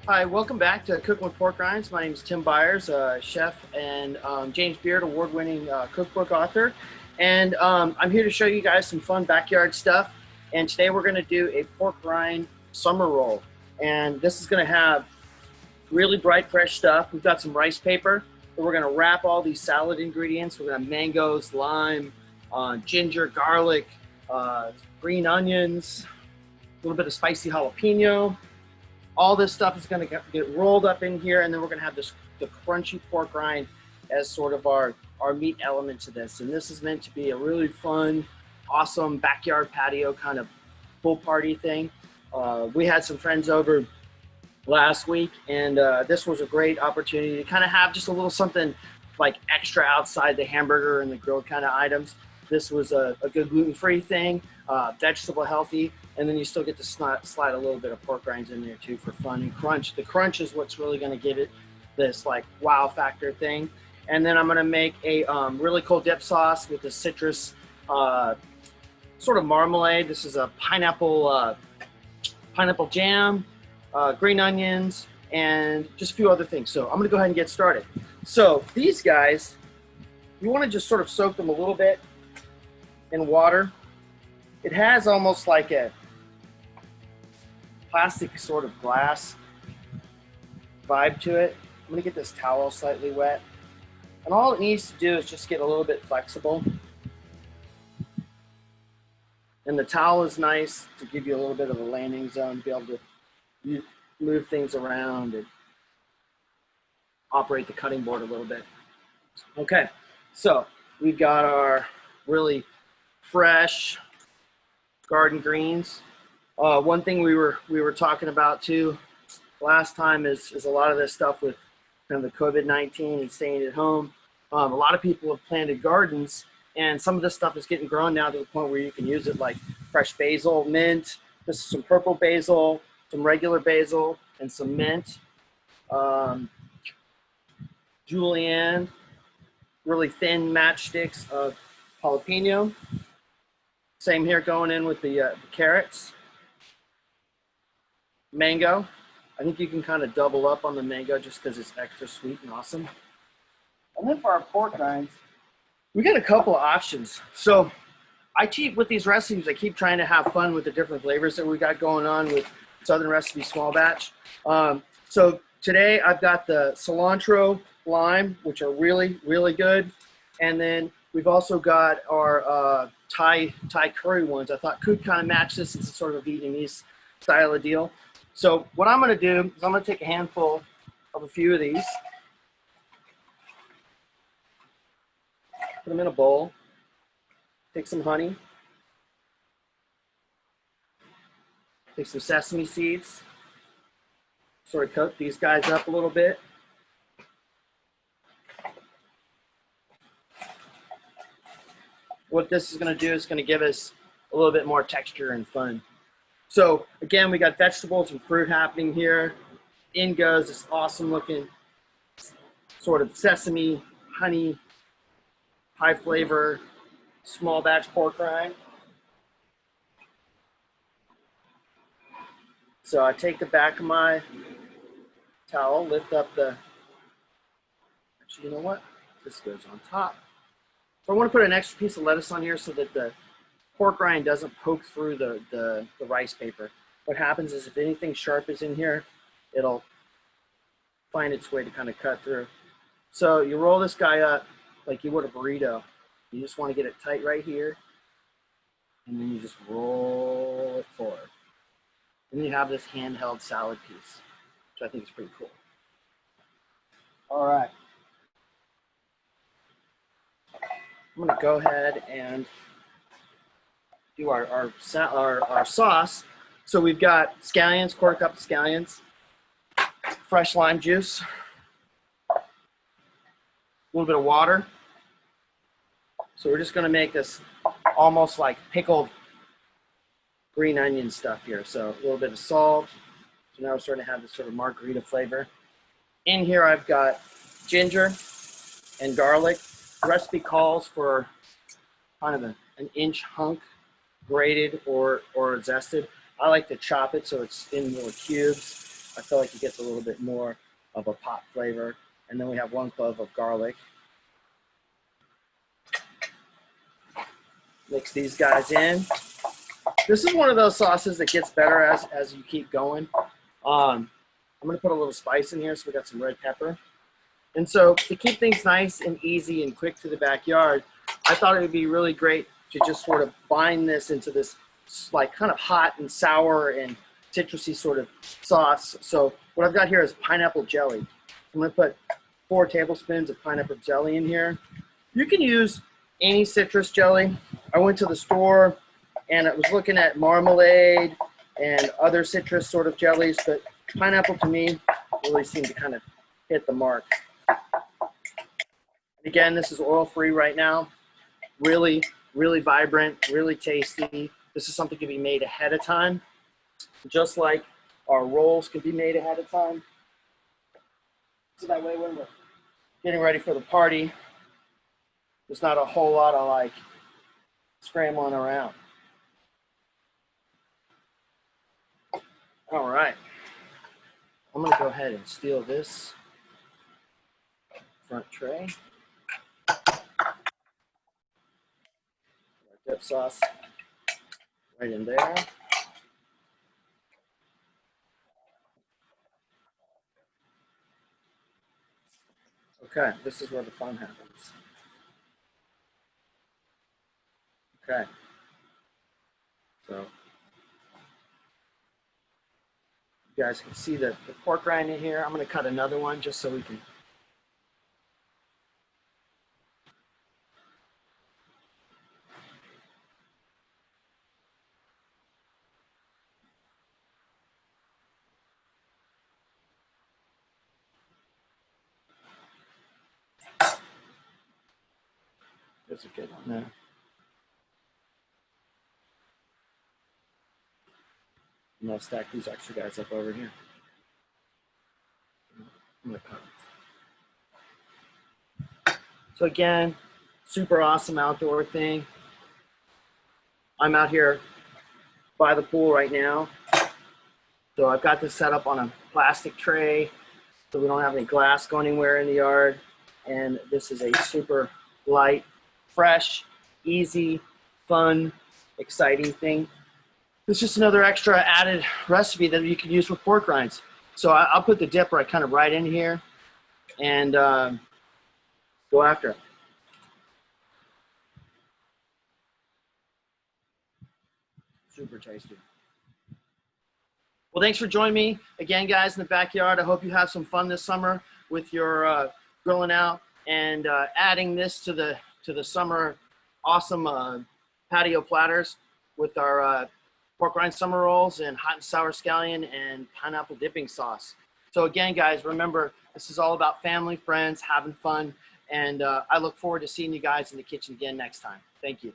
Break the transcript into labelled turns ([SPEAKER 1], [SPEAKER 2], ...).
[SPEAKER 1] Hi, welcome back to Cooking with Pork Rinds. My name is Tim Byres, chef and James Beard award-winning cookbook author. And I'm here to show you guys some fun backyard stuff. And today we're going to do a pork rind summer roll. And this is going to have really bright, fresh stuff. We've got some rice paper. And we're going to wrap all these salad ingredients. We're going to have mangoes, lime, ginger, garlic, green onions, a little bit of spicy jalapeno. All this stuff is going to get rolled up in here, and then we're going to have the crunchy pork rind as sort of our meat element to this. And this is meant to be a really fun, awesome backyard patio kind of pool party thing. We had some friends over last week, and this was a great opportunity to kind of have just a little something like extra outside the hamburger and the grilled kind of items. This was a good gluten-free thing, vegetable healthy, and then you still get to slide a little bit of pork rinds in there too for fun and crunch. The crunch is what's really going to give it this like wow factor thing. And then I'm going to make a really cool dip sauce with the citrus sort of marmalade. This is a pineapple jam, green onions, and just a few other things. So I'm going to go ahead and get started. So these guys, you want to just sort of soak them a little bit in water. It has almost like a plastic sort of glass vibe to it. I'm going to get this towel slightly wet. And all it needs to do is just get a little bit flexible. And the towel is nice to give you a little bit of a landing zone, to be able to move things around and operate the cutting board a little bit. Okay, so we've got our really fresh garden greens. One thing we were talking about too last time is a lot of this stuff with kind of the COVID-19 and staying at home. A lot of people have planted gardens, and some of this stuff is getting grown now to the point where you can use it like fresh basil, mint. This is some purple basil, some regular basil, and some mint. Julienne, really thin matchsticks of jalapeno. Same here going in with the carrots. Mango. I think you can kind of double up on the mango just because it's extra sweet and awesome. And then for our pork rinds, we got a couple of options. So with these recipes, I keep trying to have fun with the different flavors that we got going on with Southern Recipe Small Batch. So today I've got the cilantro, lime, which are really, really good. And then we've also got our Thai curry ones. I thought could kind of match this. It's sort of a Vietnamese style of deal. So what I'm going to do is I'm going to take a handful of a few of these, put them in a bowl, take some honey, take some sesame seeds, sort of coat these guys up a little bit. What this is going to do is going to give us a little bit more texture and fun. So again, we got vegetables and fruit happening here. In goes this awesome looking sort of sesame, honey, high flavor, small batch pork rind. So I take the back of my towel, lift up actually, you know what? This goes on top. So I want to put an extra piece of lettuce on here so that the pork rind doesn't poke through the rice paper. What happens is if anything sharp is in here, it'll find its way to kind of cut through. So you roll this guy up like you would a burrito. You just want to get it tight right here, and then you just roll it forward. And then you have this handheld salad piece, which I think is pretty cool. All right. I'm going to go ahead and do our sauce. So we've got scallions, quarter cup of scallions, fresh lime juice, a little bit of water. So we're just going to make this almost like pickled green onion stuff here. So a little bit of salt. So now we're starting to have this sort of margarita flavor. In here I've got ginger and garlic. The recipe calls for kind of an inch hunk, grated or zested. I like to chop it so it's in more cubes. I feel like it gets a little bit more of a pot flavor. And then we have 1 clove of garlic. Mix these guys in. This is one of those sauces that gets better as you keep going. I'm gonna put a little spice in here, so we got some red pepper. And so to keep things nice and easy and quick to the backyard, I thought it would be really great to just sort of bind this into this like kind of hot and sour and citrusy sort of sauce. So what I've got here is pineapple jelly. I'm gonna put 4 tablespoons of pineapple jelly in here. You can use any citrus jelly. I went to the store and I was looking at marmalade and other citrus sort of jellies, but pineapple to me really seemed to kind of hit the mark. Again, this is oil-free right now. Really, really vibrant, really tasty. This is something that can be made ahead of time, just like our rolls can be made ahead of time. So that way when we're getting ready for the party, there's not a whole lot of like scrambling around. All right. I'm gonna go ahead and steal this front tray. Our dip sauce right in there. Okay, this is where the fun happens. Okay. So you guys can see the pork rind in here. I'm gonna cut another one just so we can. There's a good one there. I'm gonna stack these extra guys up over here. I'm gonna cut. So again, super awesome outdoor thing. I'm out here by the pool right now. So I've got this set up on a plastic tray so we don't have any glass going anywhere in the yard. And this is a super light, fresh, easy, fun, exciting thing. It's just another extra added recipe that you can use with pork rinds. So I'll put the dip right in here and go after it. Super tasty. Well, thanks for joining me again, guys, in the backyard. I hope you have some fun this summer with your grilling out and adding this to the summer awesome patio platters with our pork rind summer rolls and hot and sour scallion and pineapple dipping sauce. So again, guys, remember, this is all about family, friends, having fun, and I look forward to seeing you guys in the kitchen again next time. Thank you.